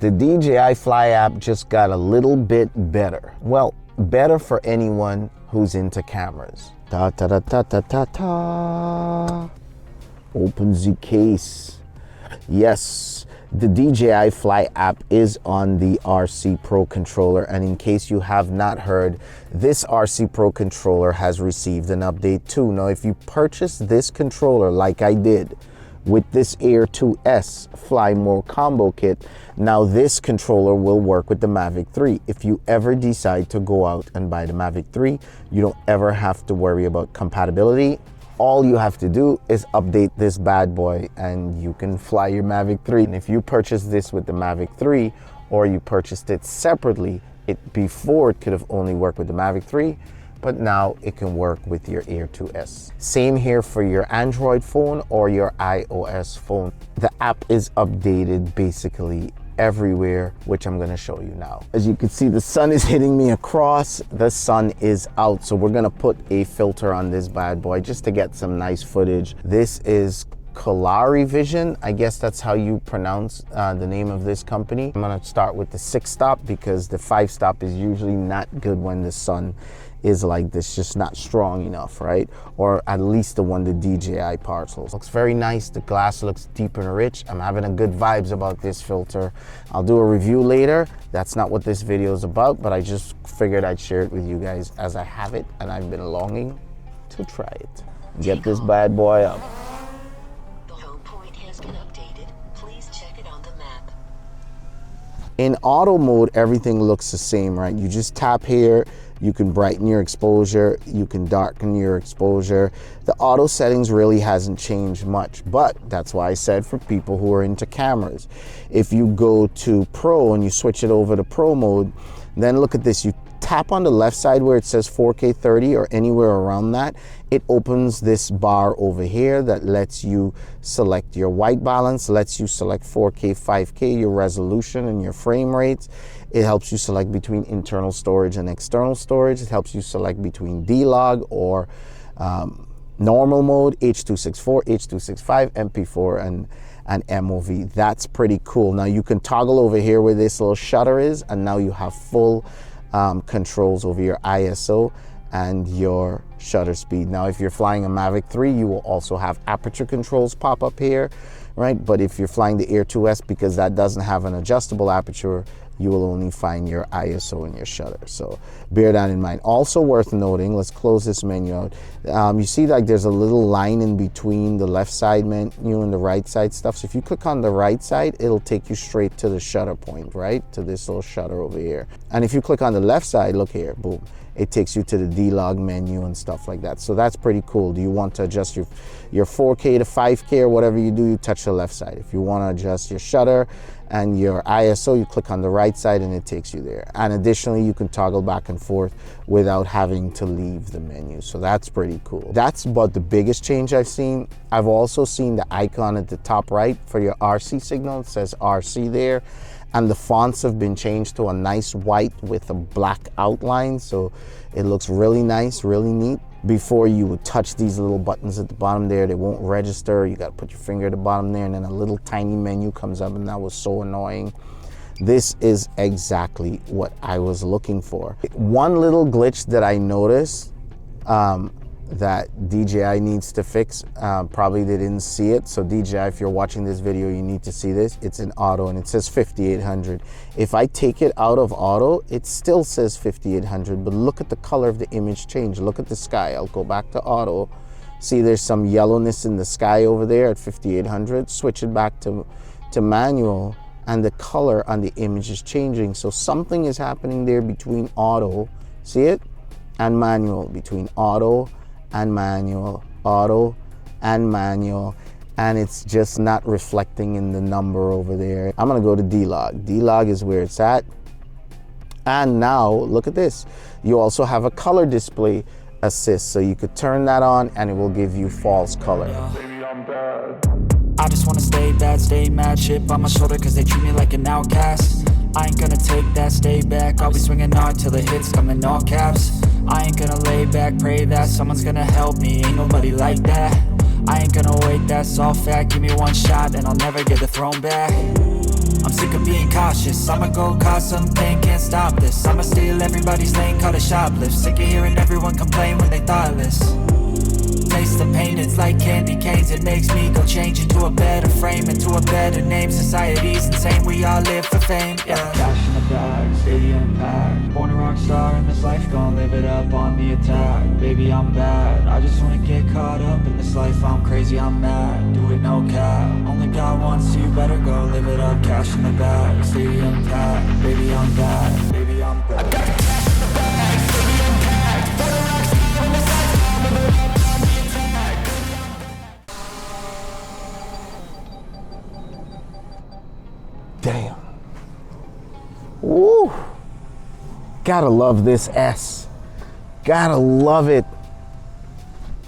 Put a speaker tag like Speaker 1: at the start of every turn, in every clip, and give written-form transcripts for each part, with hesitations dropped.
Speaker 1: The DJI Fly app just got a little bit better. Well, better for anyone who's into cameras. Ta ta ta ta ta ta ta. Open the case. Yes, the DJI Fly app is on the RC Pro controller, and in case you have not heard, this RC Pro controller has received an update too. Now, if you purchase this controller like I did with this Air 2S Fly Mode combo kit, now this controller will work with the Mavic 3. If you ever decide to go out and buy the Mavic 3, you don't ever have to worry about compatibility. All you have to do is update this bad boy and you can fly your Mavic 3. And if you purchase this with the Mavic 3, or you purchased it separately, before it could have only worked with the Mavic 3, but now it can work with your Air 2S. Same here for your Android phone or your iOS phone. The app is updated basically everywhere, which I'm gonna show you now. As you can see, the sun is hitting me across, the sun is out. So we're gonna put a filter on this bad boy just to get some nice footage. This is Kalari Vision. I guess that's how you pronounce the name of this company. I'm gonna start with the 6-stop because the 5-stop is usually not good when the sun is like this, just not strong enough, right? Or at least the one the DJI parcels. Looks very nice. The glass looks deep and rich. I'm having a good vibes about this filter. I'll do a review later. That's not what this video is about, but I just figured I'd share it with you guys as I have it, and I've been longing to try it. Get this bad boy up.
Speaker 2: The home point has been updated. Please check it on the map.
Speaker 1: In auto mode, everything looks the same, right? You just tap here. You can brighten your exposure, you can darken your exposure. The auto settings really hasn't changed much, but that's why I said for people who are into cameras. If you go to Pro and you switch it over to Pro mode, then look at this. You tap on the left side where it says 4K 30 or anywhere around that. It opens this bar over here that lets you select your white balance, lets you select 4K, 5K, your resolution and your frame rates. It helps you select between internal storage and external storage. It helps you select between D-Log or normal mode, H.264, H.265, MP4, and MOV. That's pretty cool. Now you can toggle over here where this little shutter is, and now you have full controls over your ISO and your shutter speed. Now, if you're flying a Mavic 3, you will also have aperture controls pop up here, right? But if you're flying the Air 2S, because that doesn't have an adjustable aperture, you will only find your ISO and your shutter. So bear that in mind. Also worth noting, let's close this menu out. You see like there's a little line in between the left side menu and the right side stuff. So if you click on the right side, it'll take you straight to the shutter point, right? To this little shutter over here. And if you click on the left side, look here, boom. It takes you to the D-Log menu and stuff like that. So that's pretty cool. Do you want to adjust your 4K to 5K or whatever you do, you touch the left side. If you want to adjust your shutter and your ISO, you click on the right side and it takes you there. And additionally, you can toggle back and forth without having to leave the menu. So that's pretty cool. That's about the biggest change I've seen. I've also seen the icon at the top right for your RC signal. It says RC there. And the fonts have been changed to a nice white with a black outline. So it looks really nice, really neat. Before, you would touch these little buttons at the bottom there, they won't register. You got to put your finger at the bottom there, and then a little tiny menu comes up, and that was so annoying. This is exactly what I was looking for. One little glitch that I noticed that DJI needs to fix, probably they didn't see it. So DJI, if you're watching this video, you need to see this. It's in auto and it says 5800. If I take it out of auto, it still says 5800, but look at the color of the image change. Look at the sky. I'll go back to auto. See, there's some yellowness in the sky over there at 5800. Switch it back to manual, and the color on the image is changing. So something is happening there between auto, see it, and manual, between auto and manual, auto and manual, and it's just not reflecting in the number over there. I'm gonna go to D-Log. D-Log is where it's at. And now look at this. You also have a color display assist, so you could turn that on and it will give you false color.
Speaker 3: I just wanna stay bad, stay mad, chip on my shoulder cause they treat me like an outcast. I ain't gonna take that, stay back, I'll be swinging hard till the hits come in all caps. I ain't gonna lay back, pray that someone's gonna help me, ain't nobody like that. I ain't gonna wait, that's all fact, give me one shot and I'll never get the throne back. I'm sick of being cautious. I'ma go cause something, can't stop this. I'ma steal everybody's lane, call it shoplift. Sick of hearing everyone complain when they thoughtless. Taste the pain, it's like candy canes. It makes me go change into a better frame, into a better name. Society's insane, we all live for fame, yeah. Cash in the bag, stadium packed. Born a rock star in this life, gonna live it up on the attack. Baby, I'm bad, I just wanna get caught up in this life. I'm crazy, I'm mad, do it no cap. Only God wants you, better go live it up. Cash in the bag, stadium packed. Baby, I'm bad, baby, I'm bad. I got the cash in the bag, stadium packed. Born a rock star in this life, gonna live it up.
Speaker 1: Damn. Woo. Gotta love this S. Gotta love it.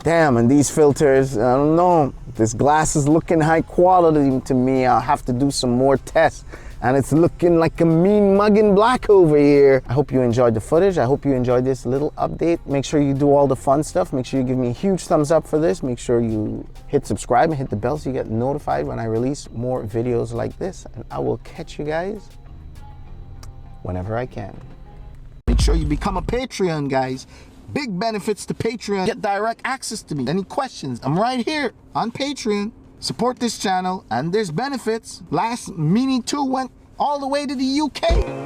Speaker 1: Damn, and these filters, I don't know. This glass is looking high quality to me. I'll have to do some more tests. And it's looking like a mean mugging black over here. I hope you enjoyed the footage. I hope you enjoyed this little update. Make sure you do all the fun stuff. Make sure you give me a huge thumbs up for this. Make sure you hit subscribe and hit the bell so you get notified when I release more videos like this. And I will catch you guys whenever I can. Make sure you become a Patreon, guys. Big benefits to Patreon. Get direct access to me. Any questions? I'm right here on Patreon. Support this channel, and there's benefits. Last Mini 2 went all the way to the UK.